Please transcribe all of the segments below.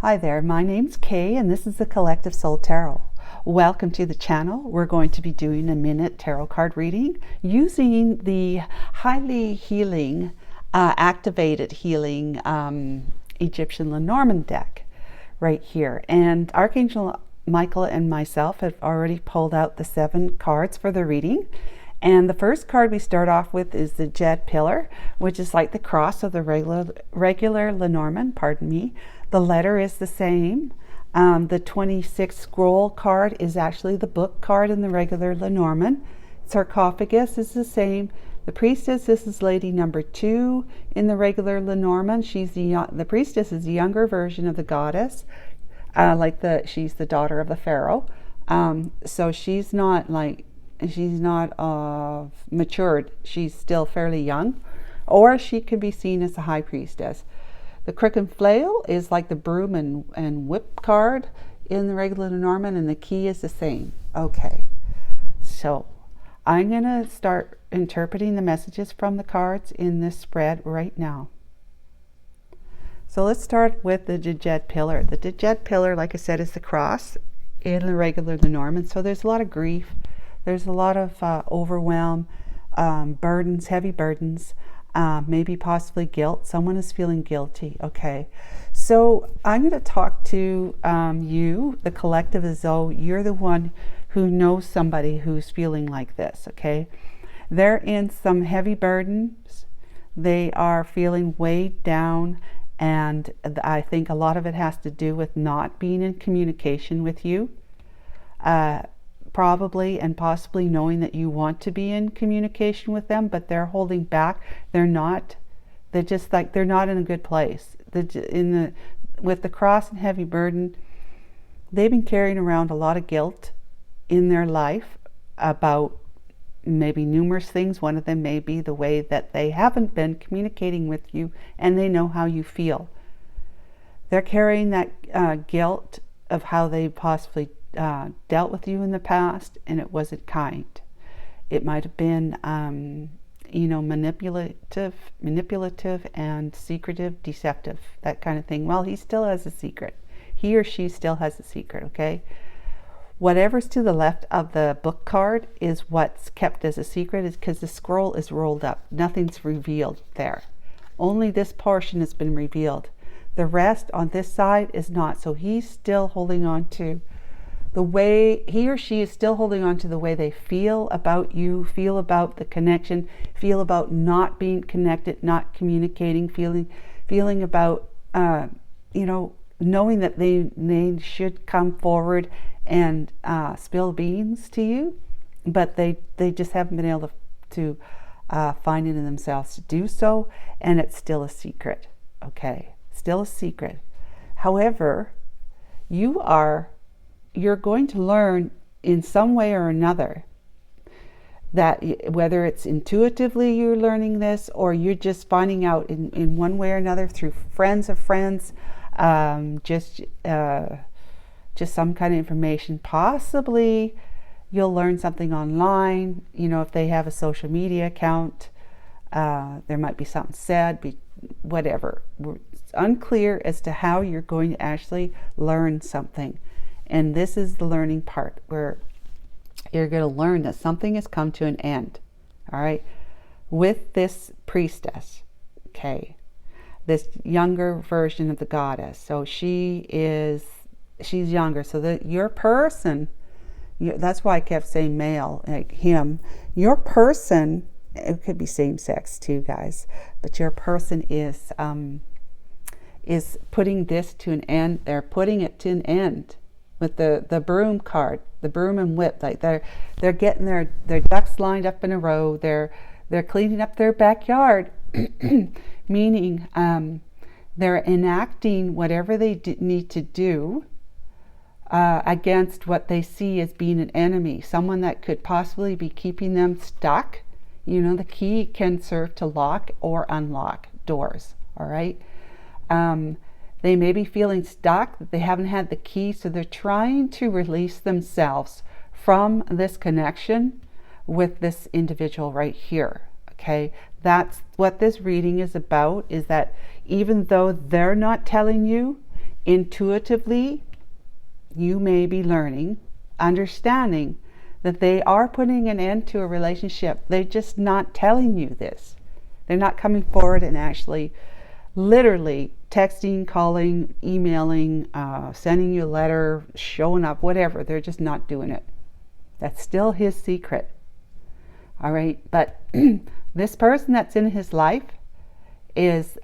Hi there, my name's Kay and this is the Collective Soul Tarot. Welcome to the channel. We're going to be doing a minute tarot card reading using the highly healing, activated healing Egyptian Lenormand deck right here. And Archangel Michael and myself have already pulled out the 7 cards for the reading. And the first card we start off with is the Jade Pillar, which is like the cross of the regular Lenormand, pardon me. The letter is the same. The 26 scroll card is actually the book card in the regular Lenormand. Sarcophagus is the same. The priestess, this is lady number 2 in the regular Lenormand. She's the priestess is the younger version of the goddess, she's the daughter of the pharaoh. So she's not matured. She's still fairly young, or she could be seen as the high priestess. The crook and flail is like the broom and whip card in the regular Lenormand, and the key is the same. Okay, so I'm going to start interpreting the messages from the cards in this spread right now. So let's start with the Jade Pillar. The Jade Pillar, like I said, is the cross in the regular Lenormand. So there's a lot of grief. There's a lot of overwhelm, burdens, heavy burdens. Maybe possibly guilt. Someone is feeling guilty. Okay, so I'm going to talk to you, the collective, as though you're the one who knows somebody who's feeling like this. Okay, they're in some heavy burdens. They are feeling weighed down, and I think a lot of it has to do with not being in communication with you. Probably and possibly knowing that you want to be in communication with them, but they're holding back. They're not in a good place. With the cross and heavy burden, they've been carrying around a lot of guilt in their life about maybe numerous things. One of them may be the way that they haven't been communicating with you, and they know how you feel. They're carrying that guilt of how they possibly dealt with you in the past, and it wasn't kind. It might have been manipulative and secretive, deceptive, that kind of thing. Well, he still has a secret. He or she still has a secret. Okay, whatever's to the left of the book card is what's kept as a secret, is because the scroll is rolled up. Nothing's revealed there. Only this portion has been revealed. The rest on this side is not. So he's still holding on to the way, he or she is still holding on to the way they feel about you, feel about the connection, feel about not being connected, not communicating, feeling about, knowing that they should come forward and spill beans to you, but they just haven't been able to find it in themselves to do so, and it's still a secret. Okay, still a secret. However, you're going to learn in some way or another that whether it's intuitively you're learning this, or you're just finding out in one way or another through friends of friends, just some kind of information. Possibly you'll learn something online, if they have a social media account, there might be something said, whatever. It's unclear as to how you're going to actually learn something. And this is the learning part, where you're going to learn that something has come to an end. All right, with this priestess, okay, this younger version of the goddess. So she's younger. So your person, that's why I kept saying male, like him. Your person, it could be same sex too, guys, but your person is putting this to an end. They're putting it to an end. With the broom card, the broom and whip, like they're getting their ducks lined up in a row. They're cleaning up their backyard, meaning they're enacting whatever they need to do against what they see as being an enemy, someone that could possibly be keeping them stuck. The key can serve to lock or unlock doors. All right. They may be feeling stuck, that they haven't had the key, so they're trying to release themselves from this connection with this individual right here. Okay, that's what this reading is about, is that even though they're not telling you, intuitively, you may be learning, understanding that they are putting an end to a relationship. They're just not telling you this. They're not coming forward and actually literally texting, calling, emailing, sending you a letter, showing up, whatever. They're just not doing it. That's still his secret. All right. But this person that's in his life is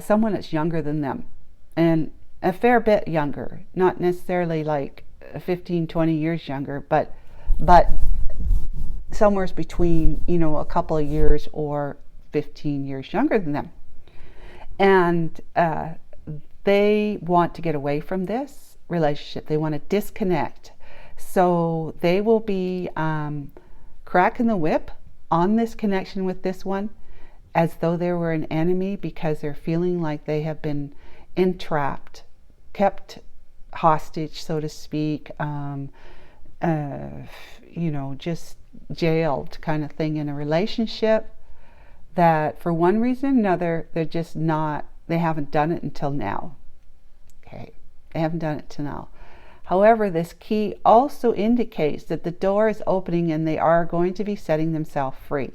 someone that's younger than them, and a fair bit younger, not necessarily like 15, 20 years younger, but somewhere between, you know, a couple of years or 15 years younger than them. And they want to get away from this relationship. They want to disconnect. So they will be cracking the whip on this connection with this one, as though they were an enemy, because they're feeling like they have been entrapped, kept hostage, so to speak, you know, just jailed kind of thing in a relationship that for one reason or another, they're just not, they haven't done it until now. Okay, they haven't done it till now. However, this key also indicates that the door is opening and they are going to be setting themselves free.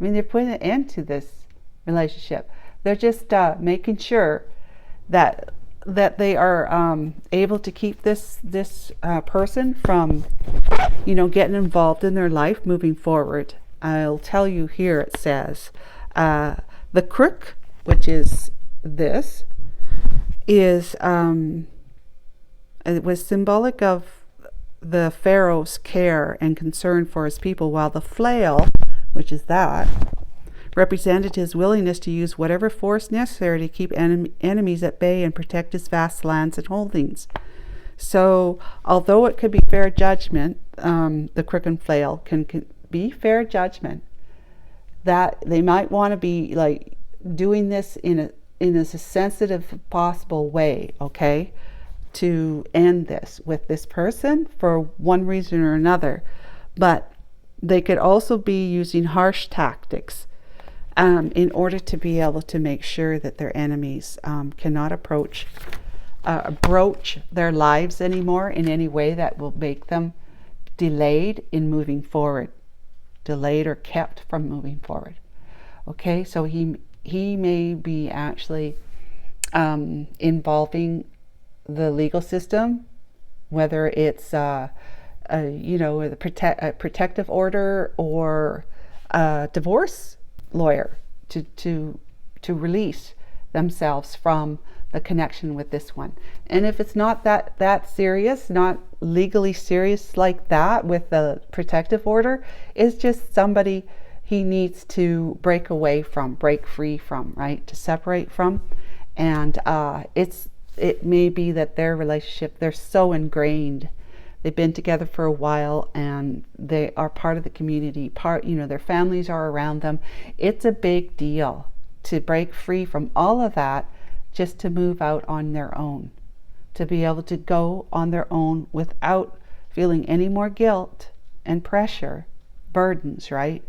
I mean, they're putting an end to this relationship. They're just making sure that they are able to keep this person from, you know, getting involved in their life moving forward. I'll tell you here, it says the crook, which is this, is it was symbolic of the Pharaoh's care and concern for his people, while the flail, which is that, represented his willingness to use whatever force necessary to keep enemies at bay and protect his vast lands and holdings. So, although it could be fair judgment, the crook and flail can be fair judgment, that they might want to be like doing this in a sensitive possible way, okay, to end this with this person for one reason or another. But they could also be using harsh tactics in order to be able to make sure that their enemies cannot broach their lives anymore in any way that will make them delayed in moving forward, delayed or kept from moving forward. Okay, so he may be actually involving the legal system, whether it's you know, a protective order or a divorce lawyer to release themselves from the connection with this one. And if it's not that serious, not legally serious like that with the protective order, it's just somebody he needs to break away from, break free from, right? To separate from. And it may be that their relationship, they're so ingrained. They've been together for a while and they are part of the community, you know, their families are around them. It's a big deal to break free from all of that, just to move out on their own, to be able to go on their own without feeling any more guilt and pressure, burdens, right?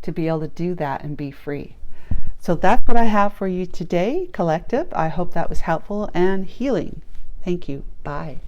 To be able to do that and be free. So that's what I have for you today, collective. I hope that was helpful and healing. Thank you. Bye.